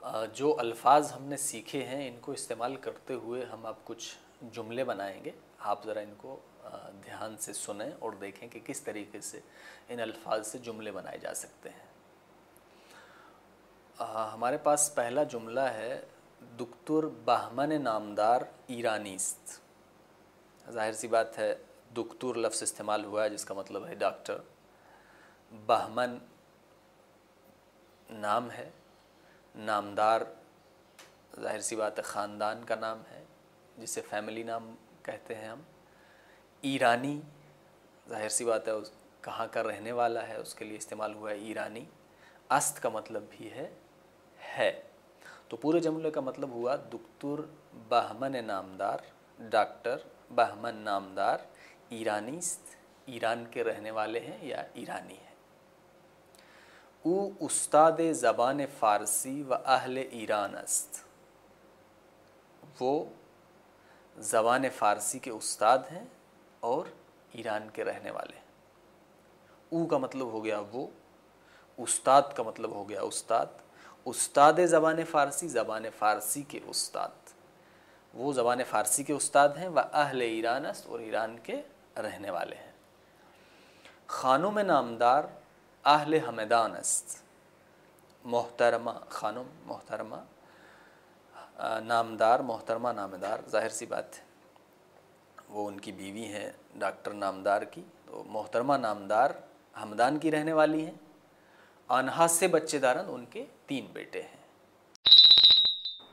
जो अल्फाज हमने सीखे हैं इनको इस्तेमाल करते हुए हम अब कुछ जुमले बनाएंगे। आप ज़रा इनको ध्यान से सुनें और देखें कि किस तरीके से इन अल्फाज से जुमले बनाए जा सकते हैं। हमारे पास पहला जुमला है, दुक्तुर बहमन नामदार ईरानीस्त। जाहिर सी बात है दुक्तुर लफ्ज़ इस्तेमाल हुआ है जिसका मतलब है डॉक्टर। बहमन नाम है, नामदार जाहिर सी बात है ख़ानदान का नाम है जिसे फैमिली नाम कहते हैं हम। ईरानी जाहिर सी बात है उस कहाँ का रहने वाला है उसके लिए इस्तेमाल हुआ है ईरानी। अस्त का मतलब भी है। तो पूरे जुमले का मतलब हुआ दुक्तुर बहमन नामदार, डॉक्टर बहमन नामदार ईरानीस्त, ईरान के रहने वाले हैं या ईरानी हैं। उ उस्ताद ज़बान फ़ारसी व अहले ईरान अस्त, वो ज़बान फ़ारसी के उस्ताद हैं और ईरान के रहने वाले हैं। उ का मतलब हो गया वो, उस्ताद का मतलब हो गया उस्ताद। उस्ताद ज़बान फ़ारसी, ज़बान फ़ारसी के उस्ताद, वो ज़बान फ़ारसी के उस्ताद हैं। व अहले ईरान अस्त, और ईरान के रहने वाले हैं। ख़ानुम नामदार अहले हमदान अस्त, मोहतरमा ख़ानुम मोहतरमा, नामदार मोहतरमा नामदार, जाहिर सी बात है वो उनकी बीवी हैं डॉक्टर नामदार की। तो मोहतरमा नामदार हमदान की रहने वाली हैं। आनहा से बच्चेदारन, उनके 3 बेटे हैं।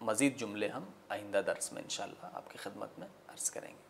मज़ीद जुमले हम आइंदा दर्स में इंशाअल्लाह आपकी खिदमत में अर्ज़ करेंगे।